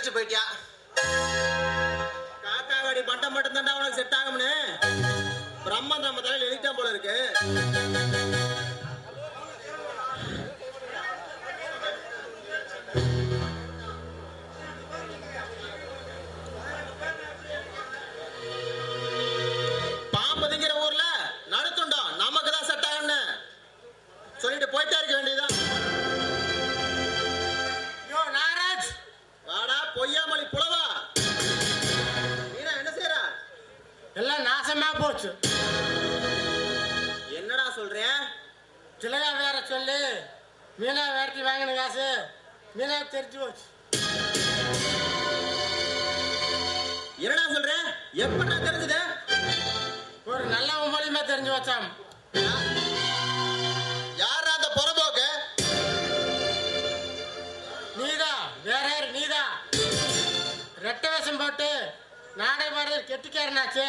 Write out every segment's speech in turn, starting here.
நினைச்சிட்டு போயிட்டியா? காக்காவாடி பட்டம் மட்டும் தாண்டா உனக்கு செட் ஆகும்னு பிரம்மன் நம்ம தலையில எழுதிட்டான் போல இருக்கு. பாம்பு திங்கிற ஊர்ல நடுத்துண்டோம் நமக்கு தான் செட் ஆகும்னு சொல்லிட்டு போயிட்டே இருக்க வேண்டியதுதான். நாகராஜ் வாடா பொய்யாமொழி புலவா. மீனா என்ன செய்யற? எல்லாம் நாசமா போச்சு. என்னடா சொல்ற? திலகா வேற சொல்லி மீனா வேட்டி வாங்கின காசு மீனா தெரிஞ்சு போச்சு. என்னடா சொல்ற? எப்படா தெரிஞ்சது? ஒரு நல்ல மூலியமா தெரிஞ்சு வச்சான். யாரா அந்த பொறம்போக்கு? நீதான், வேற யாரு? நீதான் ரெட்டை வேஷம் போட்டு நாடக பாடல் கெட்டிக்காரனாச்சு.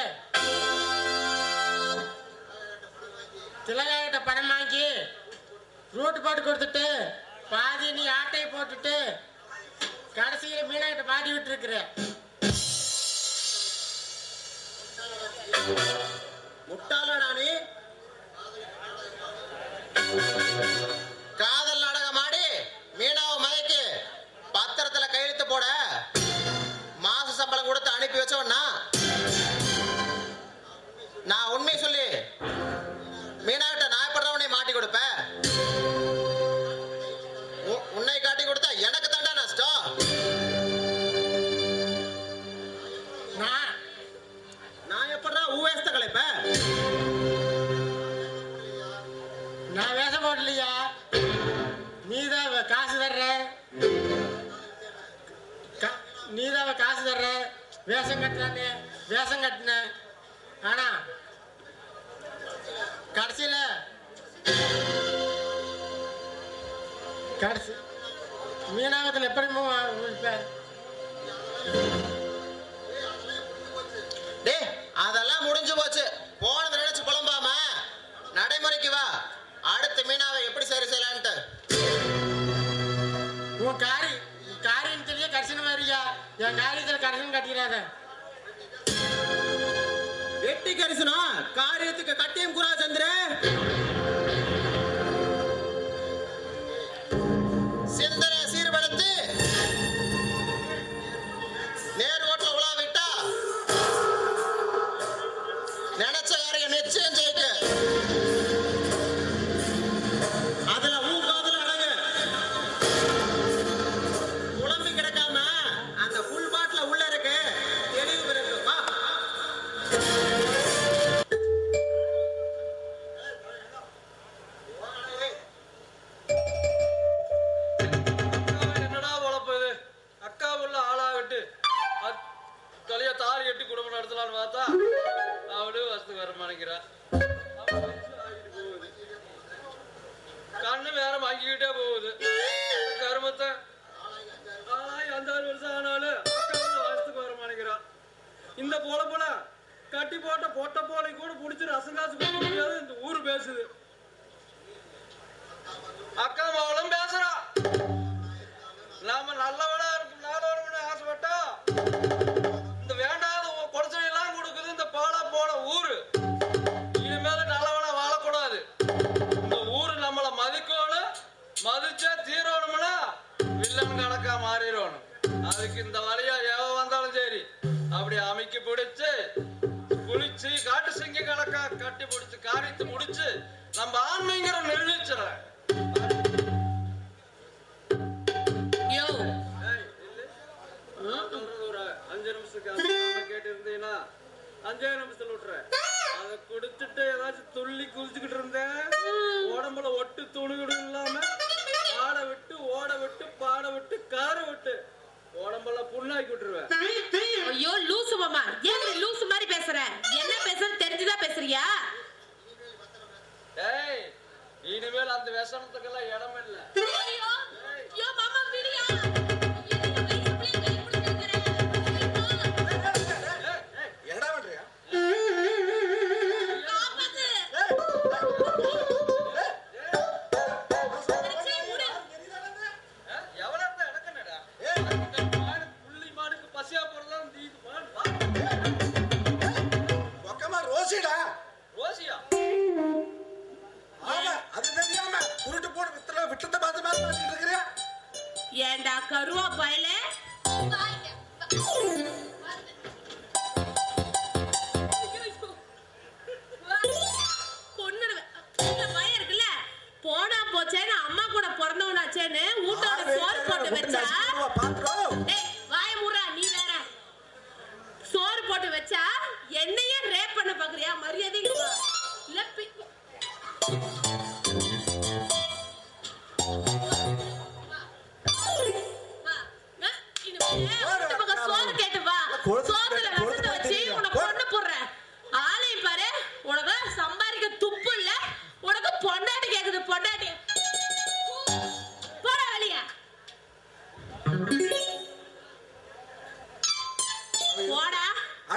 திலகா கிட்ட பணம் வாங்கி ரூட் போட்டு கொடுத்துட்டு பாதி நீ ஆட்டையை போட்டுட்டு கடைசியில் மீனா கிட்ட பாடி விட்டு இருக்கிற. முட்டாளடா நீ. காதல் நாடகம் ஆடி மீனாவை மயக்கி பத்திரத்துல கையெழுத்து போட மாச சம்பளம் கொடுத்து அனுப்பி வச்சவனா நான் உண்மை சொல்லி மீனா கிட்ட நாயப்படுறவனே மாட்டி கொடுப்ப. உன்னை காட்டி கொடுத்தா எனக்கு தாண்டா நஷ்டம். நான் எப்படா வேஷத்தை கலைப்ப? நான் வேஷம் போடலையா? நீதான் காசு தர்ற, நீதான் காசு தர்ற. வேஷம் கட்டினானே வேஷம் கட்டின. ஆனா கடைசியில மீனாவத்தில் எப்படி அதெல்லாம் முடிஞ்சு போச்சு. போனது நினைச்சு புலம்பாம நடைமுறைக்கு வா. அடுத்த மீனாவை எப்படி சரி செய்யலான்ட்டு. உன் காரியம் தெரிய கரிசனம் மாதிரியா? என் காரியத்தில் கரிசனம் கட்டிக்கிறாத. வெட்டி கரிசனம் காரியத்துக்கு கட்டியம் கூறா சந்திர. சிந்தனை சீர்படுத்தி நேர் ஓட்டுல உலா விட்டா நினைச்ச காரியம் நிச்சயம் ஜெயிக்க. அதுல ஊக்காதுல அழகு குழம்பு கிடக்காம அந்த புல் பாட்டுல உள்ள இருக்கு தெளிவு இருக்கு. வா. என்னடா பொழப்பது? அக்கா உள்ள ஆளாகட்டு தலைய தாரி எட்டு குடும்பம் நடத்தலான்னு பார்த்தா அவளும் வசதி வர மாட்டேங்கிறா. கண்ணு வேற வாங்கிக்கிட்டே போகுது. கருமத்தை 5 வருஷம் ஆனாலும் அக்கா உள்ள வசத்துக்கு வர மாட்டேங்கிறா. இந்த பொழப்புல கட்டி போட்ட பொட்ட போலை கூட பிடிச்சி ரசம் காசு கொடுக்க முடியாது. இந்த ஊரு பேசுது. அக்கா மகளும் பேசுறா. நாம நல்லவனா இருக்கும் நாளோட ஆசைப்பட்டா இந்த வேண்டாத குறைச்சல் எல்லாம் கொடுக்குது இந்த பாலா போன ஊரு. இனிமேல நல்லவனா வாழக்கூடாது. இந்த ஊரு நம்மள மதிக்கணும். மதிச்சா தீரணும்னா வில்லன் கணக்கா மாறிடணும். அதுக்கு இந்த வழியா எவ வந்தாலும் சரி அப்படி அமைக்க பிடிச்சு குளிச்சு காட்டு சிங்க கணக்கா கட்டி பிடிச்சு காரியத்தை முடிச்சு நம்ம ஆன்மைங்கிற நிர்ணயிச்சிடறேன். 5 நிமிஷத்துக்கு கேட்டு இருந்தீங்கன்னா 5 நிமிஷத்துல விட்டுறேன். அதை குடிச்சிட்டு ஏதாச்சும் துள்ளி குதிச்சுக்கிட்டு இருந்தேன். உடம்புல ஒட்டு துணுகிடும் இல்லாம ஆட விட்டு ஓட விட்டு பாட விட்டு கார விட்டு உடம்பெல்லாம் புண்ணாக்கி விட்டுருவேன். ஐயோ லூசு மாமா, ஏன் லூசு மாதிரி பேசுற? என்ன பேசுறது தெரிஞ்சுதான் பேசுறியா? ஏய், இனிமேல் அந்த விஷமத்துக்கெல்லாம் இடம் இல்லை. ஐயோ மாமா விடியா. எவ்வளவு இடக்கணடா புள்ளி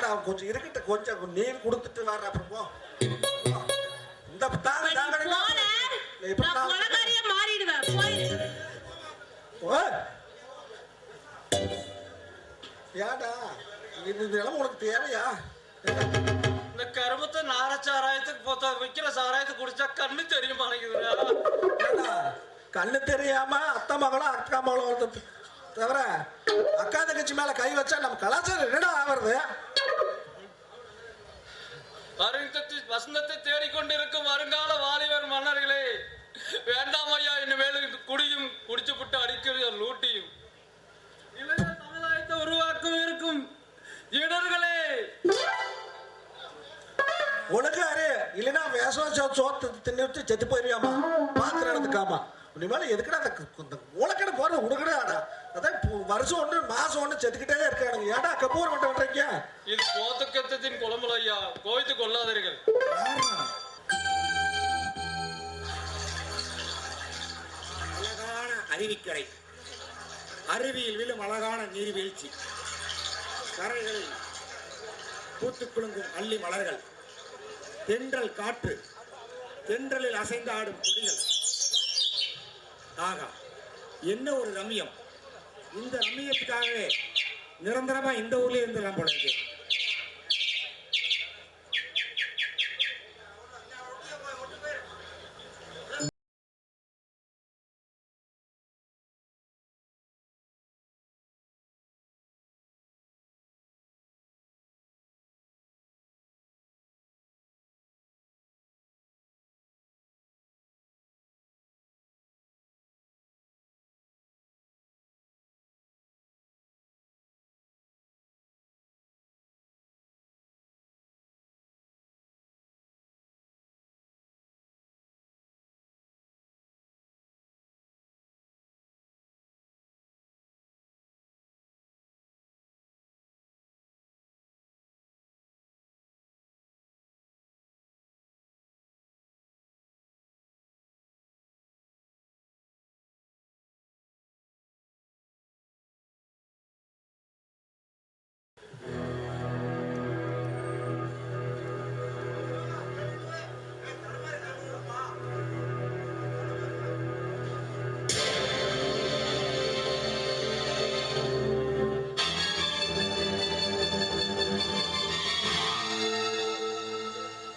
ஏடா கொஞ்சம் இருக்கட்டும், கொஞ்சம் நீர் கொடுத்துட்டு வர்ற அப்புறம் போ. இந்த தாங்க தாங்க நான் கொலைகாரியா மாறிடுவேன். போயிடு. ஏடா இது இதெல்லாம் உனக்கு தேவையா? இந்த கருமத்தை நார சாராயத்துக்கு போத்த வைக்கிற சாராயத்தை குடிச்சா கண்ணு தெரிய மாட்டேங்குதுடா. ஏடா, கண்ணு தெரியாம அத்தை மகளும் அக்கா மகளும் தவிர அக்கா தங்கச்சி மேல கை வச்சா நம்ம கலாச்சாரம் என்னடா ஆவறது? வசந்தத்தை தேடிக்கொண்டிருக்கும் வருங்கால வாலிபர் மன்னர்களே, வேண்டாம் ஐயா இனிமேல் குடியும் குடிச்சு விட்டு அடிக்கிற லூட்டியும் இளைய சமுதாயத்தை உருவாக்கும் இருக்கும் இடர்களே. உனக்கு அரே இல்லைன்னா விஷம் சோத்து தின்னு செத்து போயிருவியாமா? பாத்திரம் எடுத்துக்காமா இனிமேல எதுக்கடா அந்த மூளைக்கடை போறது உடுக்கடாடா? அதான் வருஷம் ஒன்று மாசம் ஒன்று செத்துக்கிட்டே இருக்கானுங்க. ஏடா கபூர் மட்டும் பண்றீங்க? இது போத்துக்கத்தின் குழம்புல ஐயா, கோய்த்து கொள்ளாதீர்கள். அழகான அருவிக்கரை, அருவியில் விழும் அழகான நீர்வீழ்ச்சி, கரைகளில் பூத்து குலுங்கும் அள்ளி மலர்கள், தென்றல் காற்று, தென்றலில் அசைந்து ஆடும் கொடிகள். ஆகா, என்ன ஒரு ரம்யம்! இந்த ரம்மியத்துக்காகவே நிரந்தரமா இந்த ஊர்ல இருந்துலாம் போல இருக்கு.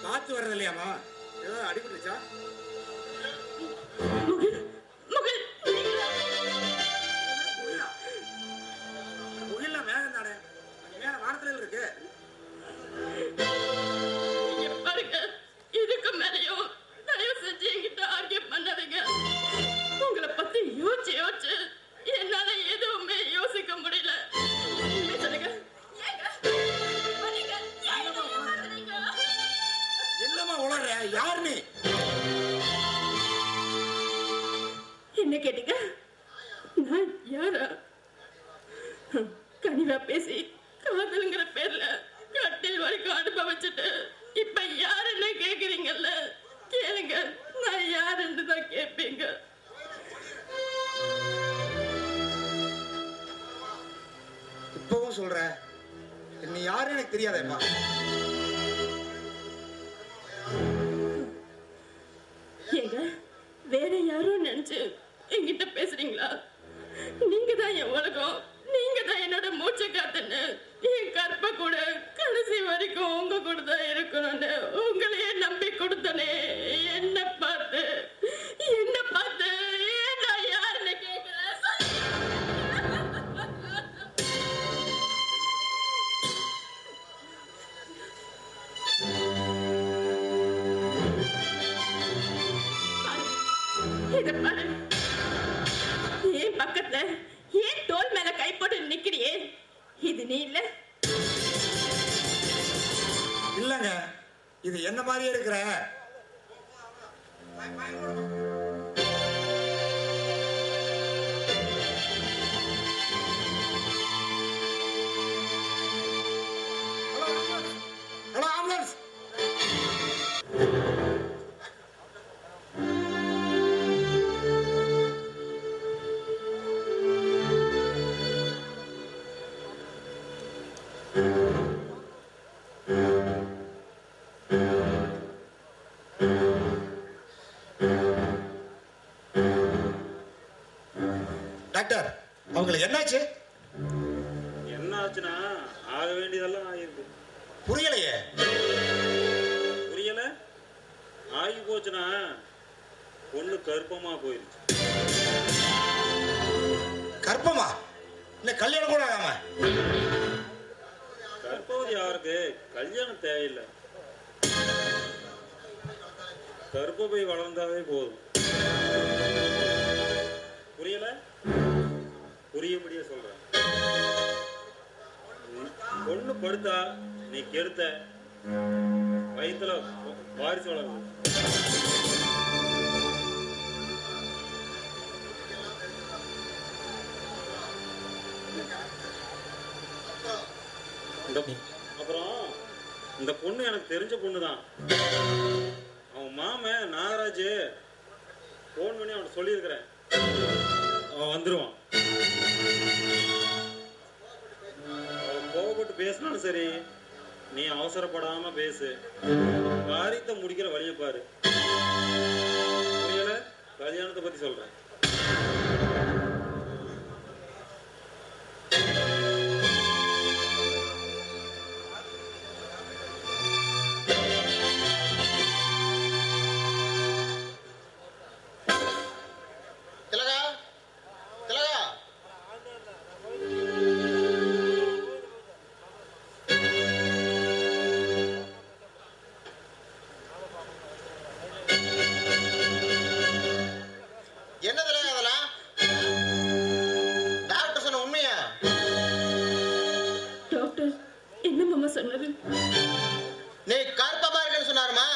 காத்து வர்றது இல்லையாமா? ஏதோ அடிபட்டுச்சா? முகில்லாம் மேகம் தானே, மேல வானத்துல இருக்கு. பாருங்க, இதுக்கு மேலயும் தயவு செஞ்சு என்கிட்ட ஆர்கியூ பண்ணாதீங்க. உங்களை பத்தி யோசிச்சு யோசிச்சு என்னால எதுவுமே யோசிக்க முடியல. சொல்லுங்க, என்னமா உளற? யார் நீ? என்ன கேட்டீங்க? நான் யாரா? கனிவா பேசி காதலுங்கிற பேர்ல கட்டில் வரைக்கும் அனுபவிச்சுட்டு இப்ப யாருன்னு கேக்குறீங்கல்ல, கேளுங்க. நான் யாருன்னு தான் கேட்பீங்க. இப்பவும் சொல்ற, நீ யாரு எனக்கு தெரியாதேப்பா. ஏங்க, வேற யாரும் நினைச்சு என்கிட்ட பேசுறீங்களா? நீங்க தான் என் உலகம், நீங்க தான் என்னோட மூச்சு காத்துன்னு, என் கற்ப கூட கடைசி வரைக்கும் உங்க கூட தான் இருக்கணும்னு உங்களையே நம்பி கொடுத்தனே. என்ன பார்த்து நான் யாருன்னு கேட்கிறேன். இத பாரு, ஏன் பக்கத்துல ஏன் தோல் மேல கை போட்டு நிக்கிறியே? இது நீ இல்ல? இல்லங்க, இது என்ன மாதிரியே இருக்கிற. Hello ambulance. அவங்களுக்கு என்னாச்சு? என்ன ஆச்சுன்னா ஆக வேண்டியதெல்லாம் ஆயிருக்கு. புரியலையே. புரியல? ஆகி போச்சுன்னா பொண்ணு கருப்பமா போயிருச்சு. கர்ப்பமா? இல்ல கல்யாணம் கூட ஆகாம? கர்ப்பவதி யாருக்கு கல்யாணம் தேவையில்லை. கர்ப்பப்பை வளர்ந்தாவே போதும். புரியல? புரியும்படியே சொல்றேன். பொண்ணு படுத்தா நீ கெடுத்த வயிற்றுல வாரிசு வளரும். அப்புறம் இந்த பொண்ணு எனக்கு தெரிஞ்ச பொண்ணு தான். அவன் மாமன் நாகராஜ் போன் பண்ணி அவன் சொல்லியிருக்கிறேன், அவன் வந்துருவான். அவன் கோவப்பட்டு பேசினாலும் சரி, நீ அவசரப்படாம பேசு. காரியத்தை முடிக்கிற வழியை பாரு. புரியல? கல்யாணத்தை பத்தி சொல்றேன். நீ கர்ப்பமா இருக்குன்னு சொன்னாருமா?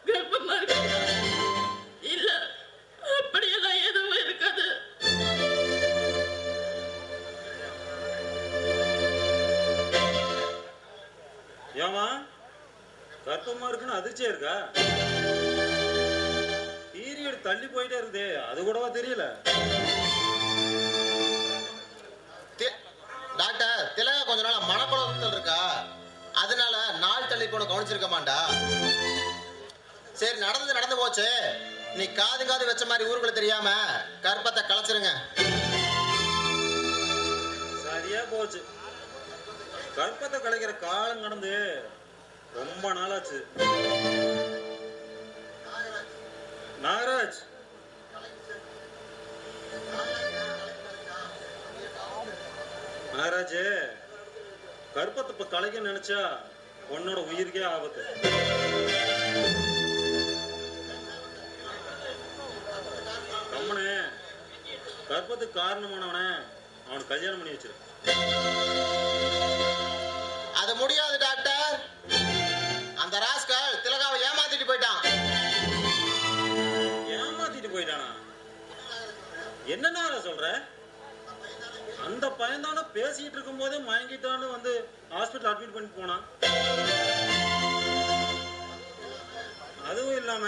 கர்ப்பமா இருக்கேன். இல்ல, அப்படியெல்லாம் எதுவும் இருக்காது. ஏமா கர்ப்பமா இருக்குன்னு அதிர்ச்சியா இருக்கா? பீரியட் தள்ளி போயிட்டே இருக்குதே, அது கூடவா தெரியல? டாக்டர், திலகா கொஞ்ச நாள் மனக்குழப்பத்தில் இருக்கா, அதனால நாள் தள்ளி போன கவனிச்சிருக்க மாட்டா. சரி, நடந்து போச்சு. நீ காது வச்ச மாதிரி ஊருக்குள்ள தெரியாம கர்ப்பத்தை கலைச்சிருங்க. சரியா போச்சு. கர்ப்பத்தை கலைக்கிற காலம் கடந்து ரொம்ப நாளாச்சு. நாகராஜ், நாகராஜ், கர்ப்பத்தை இப்ப கலைக்க நினைச்சா உன்னோட உயிருக்கே ஆபத்து. கம்மனே, கர்ப்பத்துக்கு காரணமானவன அவனுக்கு கல்யாணம் பண்ணி வச்சிரு. அது முடியாது டாக்டர். அந்த ராஸ்கல் திலகாவை ஏமாத்திட்டு போயிட்டான். ஏமாத்திட்டு போயிட்டானா? என்னன்னா சொல்ற? அந்த பையன்தான பேசிட்டு இருக்கும் போதே மயங்கிட்டான்னு வந்து ஹாஸ்பிட்டல் அட்மிட் பண்ணி போனான். அதுவும் இல்லாம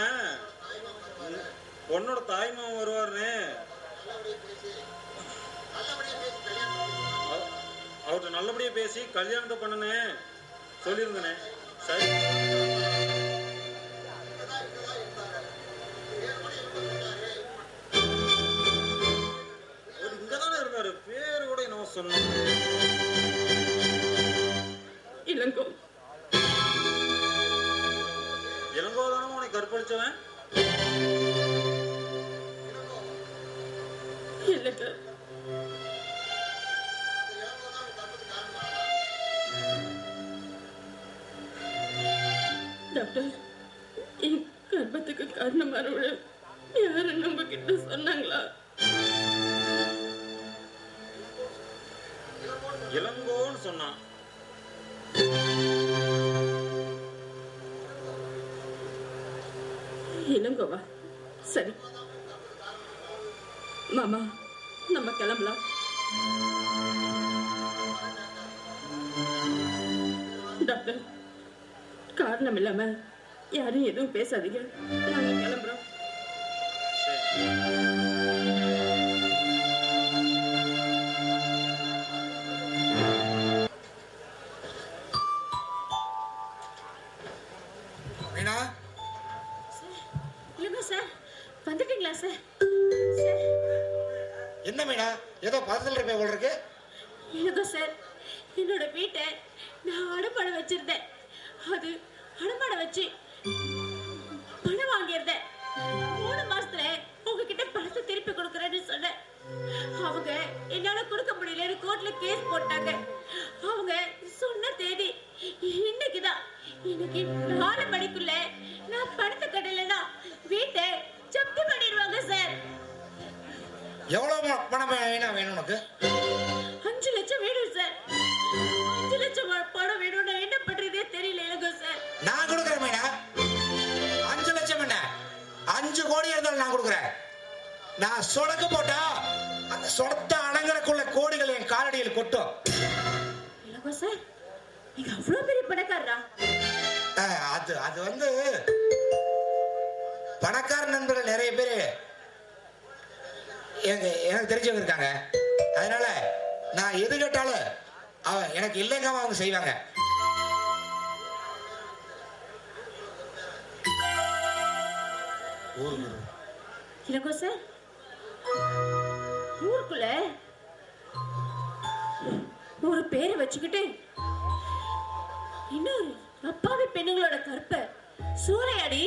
பொண்ணோட தாய்மாமன் வருவாருன்னு அவர்கிட்ட நல்லபடியா பேசி கல்யாணத்தை பண்ணனே சொல்லியிருந்தனே. சரி, இங்கதானே இருந்தாரு, பேரு கூட என்ன சொன்ன? இளங்கோ. இளங்கோதானே உனக்கு கற்பழிச்சவன்? இல்லைங்க, டாக்டர், என் கர்ப்பத்துக்கு காரணமானவள யாரு நம்ம கிட்ட சொன்னாங்களா? இளங்கோன்னு சொன்னான். இளங்கோவா? சரி மாமா, நம்ம கிளம்பலாம். டாக்டர், காரணம் இல்லாம யாரும் எதுவும் பேசாதீங்க, நாங்க கிளம்புறோம். என்ன மீனா ஏதோ பதத்தில் இருப்பேன் போல இருக்கு. இல்லைங்க சார், என்னோட வீட்டை நான் அடமானம் வச்சிருந்தேன். அது அடமானம் வச்சு பணம் வாங்கியிருந்தேன். 3 மாசத்துல உங்ககிட்ட பணத்தை திருப்பி கொடுக்குறேன்னு சொன்னேன். அவங்க என்னால கொடுக்க முடியலன்னு கோர்ட்ல கேஸ் போட்டாங்க. அவங்க சொன்ன தேதி இன்னைக்குதான். இன்னைக்கு 4 மணிக்குள்ள நான் பணத்தை கட்டலைன்னா வீட்டை ஜப்தி பண்ணிடுவாங்க சார். எவ்வளவு பணம் வேணும் உனக்கு? 5 லட்சம் வேணும் சார். 5 லட்சம் பணம் வேணும்னா என்ன பண்றதே தெரியல எனக்கு சார். நான் கொடுக்குறேன் மீனா. 5 லட்சம் என்ன, 5 கோடி இருந்தாலும் நான் கொடுக்குறேன். நான் சொடக்கு போட்டா அந்த சொடத்த அடங்கறக்குள்ள கோடிகள் என் காலடியில் கொட்டும். இல்லங்க சார், நீங்க அவ்வளவு பெரிய பணக்காரரா? அது வந்து பணக்கார நண்பர்கள் நிறைய பேர் எனக்கு தெரிஞ்சவங்க இருக்காங்க. அதனால நான் எது கேட்டாலும் எனக்கு இல்லைங்காம அவங்க செய்வாங்க. இல்லங்க சார், ஊருக்குள்ள ஒரு பேரை வச்சுக்கிட்டு இன்னொரு அப்பாவி பெண்ணுங்களோட கற்பை சூறையாடி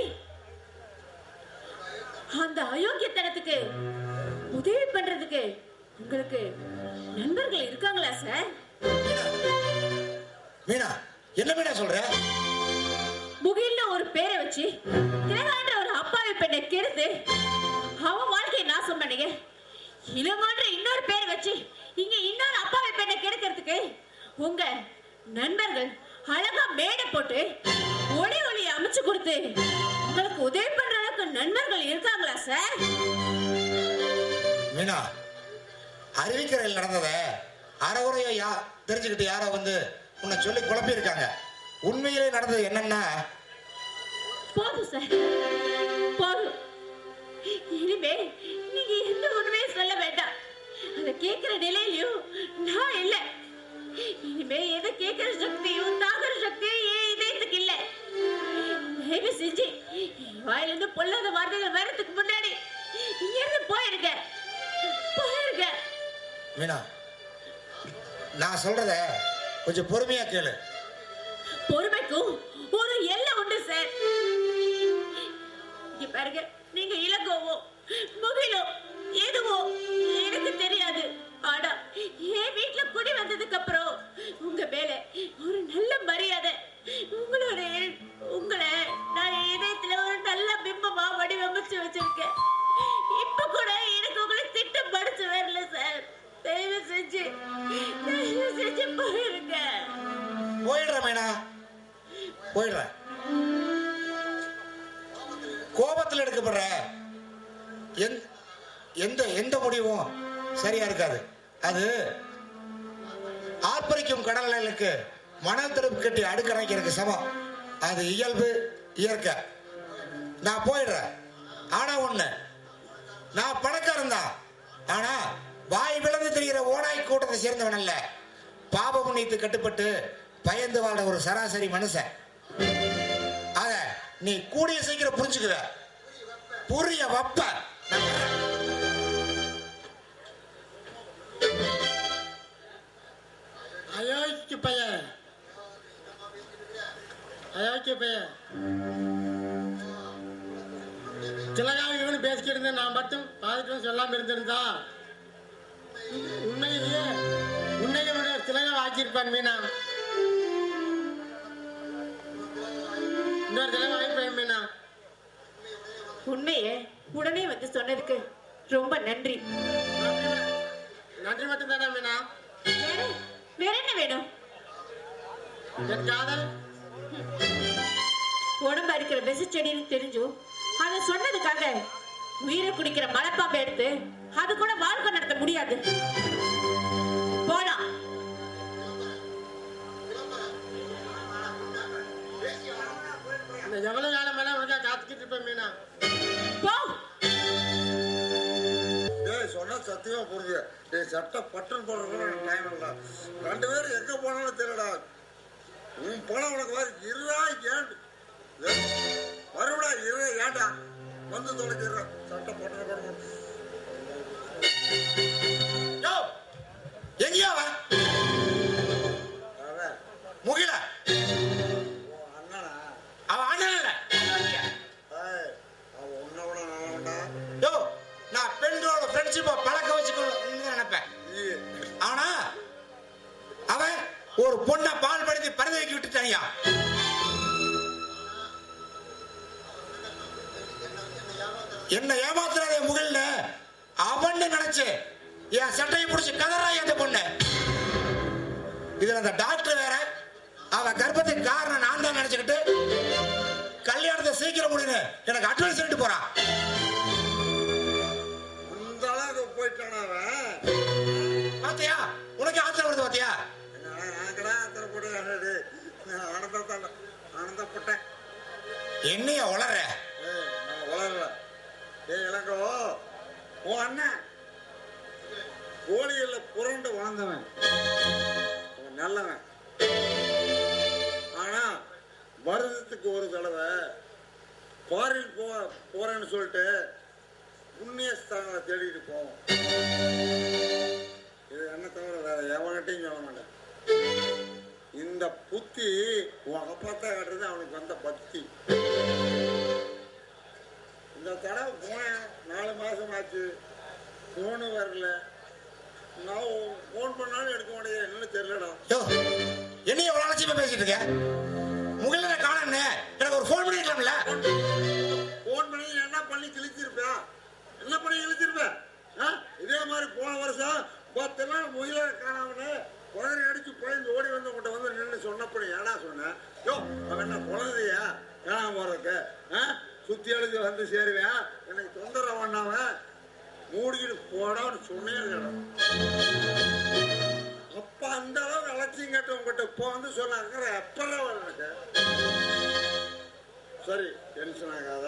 அந்த அயோக்கியத்தனத்துக்கு உதவி பண்றதுக்கு உங்களுக்கு நண்பர்கள் இருக்காங்களா சார்? மீனா, என்ன மீனா சொல்ற? முகில்ல ஒரு பேரை வச்சு திலகான்ற ஒரு அப்பாவி பெண்ணை கெடுத்து அவன் வாழ்க்கையை நாசம் பண்ணீங்க. இளமான்ற இன்னொரு பேரை வச்சு இங்க இன்னொரு அப்பாவி பெண்ணை கெடுக்கிறதுக்கு உங்க நண்பர்கள் அழகா மேடை போட்டு ஒளி அமைச்சு கொடுத்து உங்களுக்கு உதவி பண்ற அளவுக்கு நண்பர்கள் இருக்காங்களா சார்? மீனா, அறிவிக்கரையில் நடந்தத அறவுரையா தெரிஞ்சுக்கிட்டு யாரோ வந்து உன்னை சொல்லி குழப்பி இருக்காங்க. உண்மையிலே நடந்தது என்னன்னா, போதும் சார், போதும். இனிமே நீங்க எந்த உண்மையை சொல்ல வேண்டாம். அதை கேட்கிற நிலையிலையும் நான் இல்லை. இனிமே எதை கேட்கிற சக்தியும் தாக்குற சக்தியும் ஏன் இதயத்துக்கு இல்லை. தயவு செஞ்சு வாயிலிருந்து பொல்லாத வார்த்தைகள் வரதுக்கு முன்னாடி இங்க இருந்து போயிருங்க. மீனா, நான் சொல்றத கொஞ்சம் பொறுமையா கேளு. பொறுமைக்கும் ஒரு எல்லை உண்டு சார். இங்க பாருங்க, நீங்க இளங்கோவோ முகிலோ எதுவோ எனக்கு தெரியாது. ஆனா என் வீட்டுல குடி வந்ததுக்கு அப்புறம் உங்க மேல ஒரு நல்ல மரியாதை, உங்களை நான் இதயத்துல ஒரு நல்ல பிம்பமா வடிவமைச்சு வச்சிருக்கேன். இப்ப கூட எனக்கு உங்களை திட்டம் படிச்சு வரல சார். தயவு செஞ்சு போயிருங்க. போயிடுறேன் மீனா, போயிடுறேன். கோபத்தில் எடுக்கப்படுற எந்த முடிவும் சரியா இருக்காது. அது ஆர்ப்பரிக்கும் கடல் அலைகளுக்கு மணல் தடுப்பு கட்டி அடுக்கணைக்கிறதுக்கு சமம். அது இயல்பு, இயற்கை. நான் போயிடுறேன். ஆனா ஒண்ணு, நான் பணக்காரன் தான். ஆனா வாய் விளந்து தெரிகிற ஓனாய் கூட்டத்தை சேர்ந்தவன் அல்ல. பாப புண்ணியத்து கட்டுப்பட்டு பயந்து வாழ்ற ஒரு சராசரி மனுஷன். அத நீ கூடிய சீக்கிரம் புரிஞ்சுக்குவ. புரிய வப்ப. அயோக்கிய பையன், அயோக்கிய பையன். திலகாவை இவனு பேசிக்கிட்டு இருந்தேன். நான் மட்டும் பாதிக்கும் சொல்லாம இருந்திருந்தா உண்மையிலேயே திலகா ஆக்கியிருப்பான் மீனா. இன்னொரு திலகா ஆகிருப்பேன் மீனா. உண்மையை உடனே வந்து சொன்னதுக்கு ரொம்ப நன்றி. நன்றி மட்டும் தானே மீனா? வேற என்ன வேணும்? என் காதல் உடம்பு இருக்கிற விச செடின்னு தெரிஞ்சும் அதை சொன்னதுக்காக உயிரை குடிக்கிற மலைப்பாம்பை எடுத்து அது கூட வாழ்க்கை நடத்த முடியாது. போலாம். எவ்வளவு காலம் மேல உனக்கா காத்துக்கிட்டு இருப்பேன் மீனா. போ. சொன்னா சத்தியமா புரிஞ்சு சட்டை பட்டன் போடுறது டைம் இல்ல. 2 பேரும் எங்க போனாலும் தெரியடா. உன் பணம் உனக்கு இருடா, ஏண்டு வருடா, ஏண்டா வந்து தொலைக்கிறேன் சட்டை பட்டன் போட. வச்சு இப்ப பழக்க வச்சுக்கணும்னு நினைப்பேன். ஆனா அவன் ஒரு பொண்ணை பால் படுத்தி பரதவிக்கு விட்டுட்டாயா. என்ன ஏமாத்துறாதே முகில்ல அவன்னு நினைச்சு என் சட்டையை பிடிச்சி கதறாய் அந்த பொண்ணு. இதுல அந்த டாக்டர் வேற அவன் கர்ப்பத்துக்கு காரணம் நான் தான் நினைச்சுக்கிட்டு கல்யாணத்தை சீக்கிரம் முடியுது எனக்கு அட்வைஸ் சொல்லிட்டு போறான். அந்த அளவுக்கு போயிட்டான அவன். பாத்தியா உனக்கு ஆத்திரம் வருது பாத்தியா. ஆனந்தப்பட்டேன். என்னைய வளர்ற நான் வளரல. இளங்கோ உன் அண்ணன் கோழியில புரண்டு வாழ்ந்தவன், நல்லவன். ஆனா வருடத்துக்கு ஒரு தடவை ஃபாரின் போறேன்னு சொல்லிட்டு புண்ணிய ஸ்தானங்களை தேடிட்டு போவோம். இது என்ன தவிர வேற எவன்கிட்டையும் சொல்ல மாட்டேன். இந்த புத்தி உன் அப்பா காட்டுறது அவனுக்கு வந்த பக்தி. இந்த தடவை போனேன் 4 மாசம் ஆச்சு, போனு வரல. நான் போன் பண்ணாலும் எடுக்க மாட்டேங்க, என்னன்னு தெரியலடா. என்னைய எவ்வளவு அலட்சியமா பேசிட்டு இருக்க. முகில காண எனக்கு ஒரு போன் பண்ணிக்கலாம்ல. போன் பண்ணி என்ன பண்ணி கிழிச்சிருப்பேன், என்ன பண்ணி கிழிச்சிருப்பேன். இதே மாதிரி போன வருஷம் 10 நாள் முகில காணாமனு குழந்தை அடிச்சு குழந்தை ஓடி வந்து உங்கள்கிட்ட வந்து நின்று சொன்னப்படி ஏடா சொன்னேன். யோ அவன் என்ன குழந்தையா காணாம போறதுக்கு சுத்தி அடிச்சு வந்து சேருவேன், எனக்கு தொந்தரவு பண்ணாவன் மூடிக்கிட்டு போடான்னு சொன்னேன். அப்ப அந்த அளவு அலட்சியம் கேட்ட உங்ககிட்ட இப்போ வந்து சொன்னாங்க எப்படா எனக்கு. சரி டென்ஷன் ஆகாத,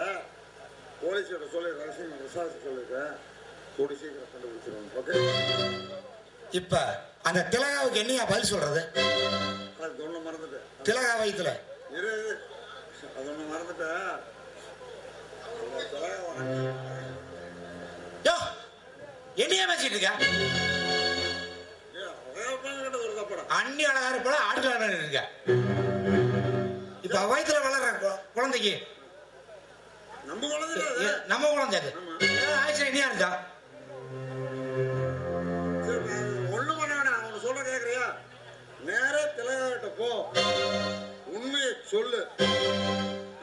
போலீஸ்கிட்ட சொல்லி ரகசியம் விசாரிச்சு சொல்லிருக்கேன், கூடி சீக்கிரம் கண்டுபிடிச்சிருவாங்க. ஓகே. இப்ப அந்த திலகாவுக்கு என்னையா பதில் சொல்றது. அது ஒண்ணு மறந்துட்டேன். திலகா வயித்துல இரு, அது ஒண்ணு மறந்துட்டேன். என்னையா பேசிட்டு இருக்க. அண்ணி அழகா இருப்பா ஆட்டு அழகா இருக்க. இப்ப வயித்துல வளர்ற குழந்தைக்கு நம்ம குழந்தை அது ஆயிடுச்சு என்னையா இருந்தா. ஒண்ணு பண்ண வேணாம், அவனை சொல்ல கேக்குறியா, நேரே திலகிட்ட போ, உண்மையை சொல்லு,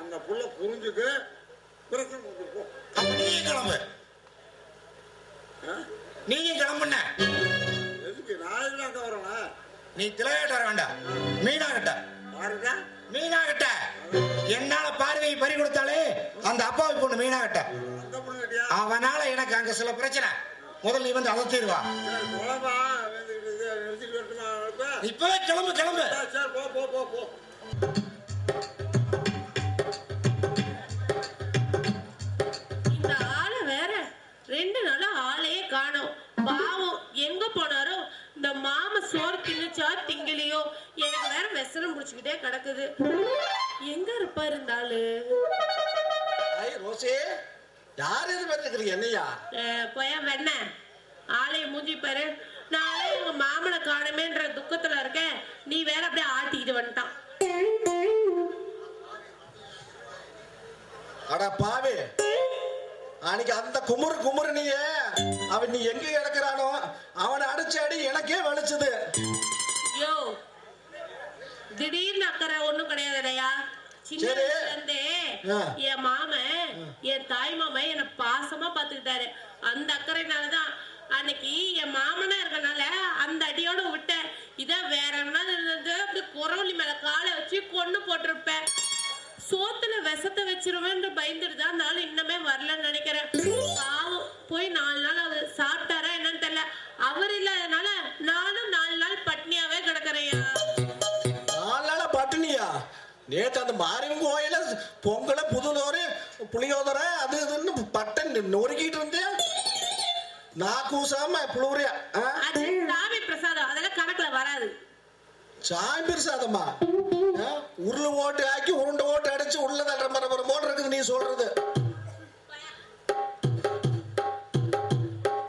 அந்த புள்ள புரிஞ்சுக்கு பிரச்சனை போ. அப்ப நீயும் கிளம்பு. நீயும் கிளம்புன எதுக்கு நான் எதுக்கு வரேனா. நீ திலகிட்ட வர வேண்டாம், மீனா கிட்ட. மீனா கிட்ட என்னால பார்வையை பறி கொடுத்தாலே அந்த அப்பாவை பொண்ணு மீனா கிட்ட. அவனால எனக்கு அங்க சில பிரச்சனை. முதல்ல நீ வந்து அதை தீர்வா. இப்பவே கிளம்பு கிளம்பு. இந்த ஆளை வேற 2 நாளா ஆளையே காணோம். பாவம் எங்க போனாரோ. இந்த மாமா சோறு தின்னுச்சா திங்கலையோ, எனக்கு வேற வெசனம் முடிச்சுக்கிட்டே கிடக்குது. எங்க இருப்பா இருந்தாலு. ரோசே யார் எது பேசுறீங்க என்னையா? போயா வெண்ண ஆளைய மூஞ்சி பாரு. நாளே எங்க மாமனை காணமேன்ற துக்கத்துல இருக்கேன், நீ வேற அப்படியே ஆட்டிக்கிட்டு வந்துட்டான். அட பாவே, அன்னைக்கு அந்த குமுறு நீயே அவன் நீ எங்க கிடக்குறானோ அவனை அடிச்சு அடி எனக்கே வலிச்சது. யோ திடீர்னு அக்கறை ஒண்ணும் கிடையாதுடையா. சின்ன வயசுல இருந்தே என் மாமன் என் தாய் மாமன் என்ன பாசமா பாத்துக்கிட்டாரு. அந்த அக்கறைனாலதான் அன்னைக்கு என் மாமனா இருக்கனால அந்த அடியோட விட்டேன். இதான் வேற இருந்தது அப்படி குரவழி மேல காலை வச்சு கொண்டு போட்டிருப்பேன். சோத்துல விஷத்தை வச்சிருவேன் பயந்துட்டுதான் அந்த ஆள் இன்னமே வரலன்னு நினைக்கிறேன். பாவம் போய் 4 நாள் அவர் சாப்பிட்டாரா என்னன்னு தெரியல. அவர் இல்லாதனால நானும் 4 நாள் பட்னியாவே கிடக்குறையா. 4 நாளா பட்டினியா? நேற்று அந்த மாரியம்மன் கோயில பொங்கல புதுதோறு புளியோதரை அது இதுன்னு பட்டன் நொறுக்கிட்டு இருந்தேன். நான் கூசாம புளுறியா சாமி பிரசாதம் அதெல்லாம் கணக்குல வராது. சாமி பிரசாதமா? உருளை ஓட்டு ஆக்கி உருண்டை ஓட்டு அடிச்சு உள்ள தட்டுற மாதிரி மோட்டர் இருக்குது நீ சொல்றது.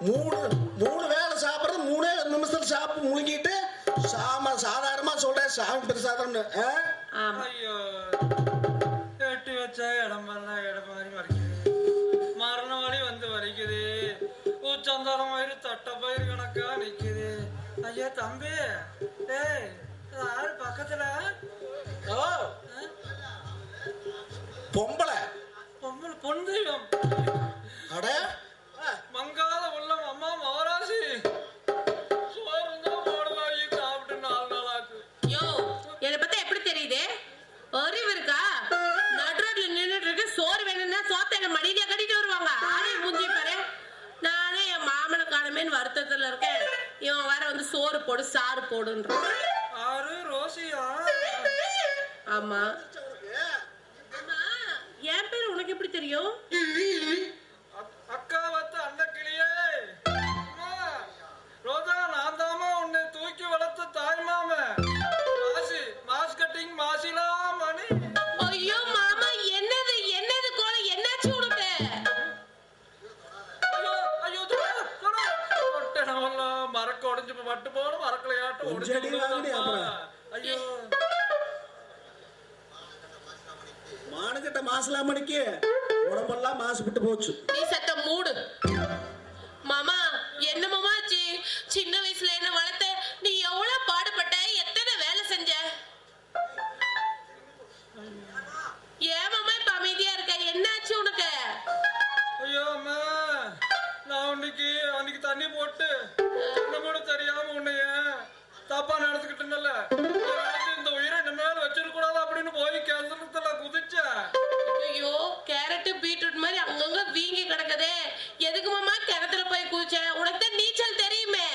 3 வேளை சாப்பிடுறது 3 நிமிஷத்துல சாப்பிட்டு முழுங்கிட்டு சாதாரணமா சொல்றேன் சாமி பிரசாதம்னு. ஐயோ எட்டு வச்சா இடம் மாதிரி வரைக்குது, மரண வழி வந்து வரைக்குது, உச்சம் தரம் மாதிரி தட்டை பயிர் கணக்கா நிக்குது. ஐயா தம்பி, டேய் யாரு பக்கத்துல? ஓ பொம்பளை பொம்பளை பொன் தெய்வம், அட மங்காத உள்ளம் அம்மா மகராசி. சோறு தான் போடுவாங்க, சாப்பிட்டு 4 நாளாக்கு. யோ, என்னை பத்தி எப்படி தெரியுது? அறிவு இருக்கா? நடுரோட்ல நின்னுட்டு இருக்கு, சோறு வேணும்னா சோத்தை என்ன மடியில கட்டிட்டு வருவாங்க. ஆளே மூஞ்சி பாரு. நானே என் மாமனை காணுமேன்னு வருத்தத்துல இருக்கேன். இவன் வேற வந்து சோறு போடு சாறு போடுன்ற. ஆறு ரோசியா? ஆமா. என் பேர் உனக்கு எப்படி தெரியும்? அக்கா வத்த அன்னக்கிளியே. ரோஜா, நான் தாமா உன்னை தூக்கி வளர்த்த தாய் மாம. மாசி மாஸ் கட்டிங் மாசிலா மணி. ஐயோ மாமா, என்னது என்னது கோல, என்னாச்சு உனக்கு? ஐயோ ஐயோ, மரக்க உடஞ்சு மட்டு போன மரக்கலையாட்டம் கொஞ்சம் அடி வாங்குடி அப்புறம். ஐயோ, மானுகிட்ட மாசலாம் மணிக்கு உடம்பெல்லாம் மாசுபட்டு போச்சு. நீ சத்த மூடு. மாமா, என்ன மாமா ஆச்சு? சின்ன வயசுல என்ன வளர்த்த, நீ எவ்வளவு பாடுபட்ட, எத்தனை வேலை செஞ்ச? ஏன் மாமா இப்ப அமைதியா இருக்க? என்னாச்சு உனக்கு? ஐயோ அம்மா, நான் அன்னைக்கு தண்ணி போட்டு கூட தெரியாம உன்னைய தப்பா நடந்துக்கிட்டேன்ல. இந்த உயிரை இந்த மேல வச்சிருக்கூடாது அப்படின்னு போய் கிணத்துல குதிச்சேன். ஐயோ, கேரட் பீட்ரூட் மாதிரி அங்கங்க வீங்கி கிடக்குதே. எதுக்கு மாமா கிணத்துல போய் குதிச்ச? உனக்கு தான் நீச்சல் தெரியுமே.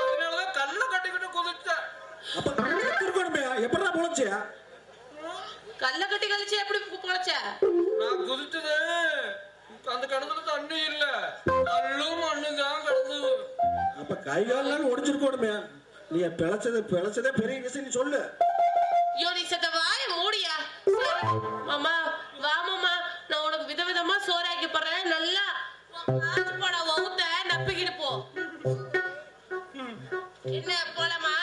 அதனாலதான் கல்ல கட்டிக்கிட்டு குதிச்சேன். அப்ப இருக்கணுமே, எப்படா பொழைச்சு? கல்ல கட்டி கழிச்சு எப்படி பொழைச்ச? நான் குதிச்சது அந்த கிணத்துல தண்ணி இல்ல, கல்லும் மண்ணு தான் கிடந்தது. அப்ப கை கால்லாம் ஒடிச்சிருக்கணுமே. நீ பிழைச்சதே பெரிய விஷயம், நீ சொல்லு. ஐயோ, நீ சத்த வாய மூடியா. மாமா வா மாமா, நான் உனக்கு விதவிதமா சோறாக்கி போடுறேன். நல்லா போட ஊத்த நப்பிக்கிட்டு போ. என்ன போலாமா?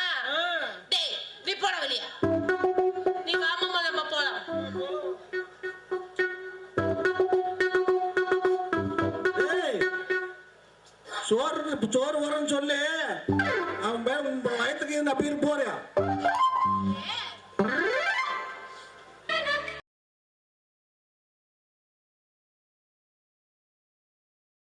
டேய், நீ போட வெளியா. நீ வா மாமா, நம்ம போலாம். ஏய், சோறு வரன்னு சொல்லு. அவன் வயத்துக்கு நப்பிட்டு போறியா?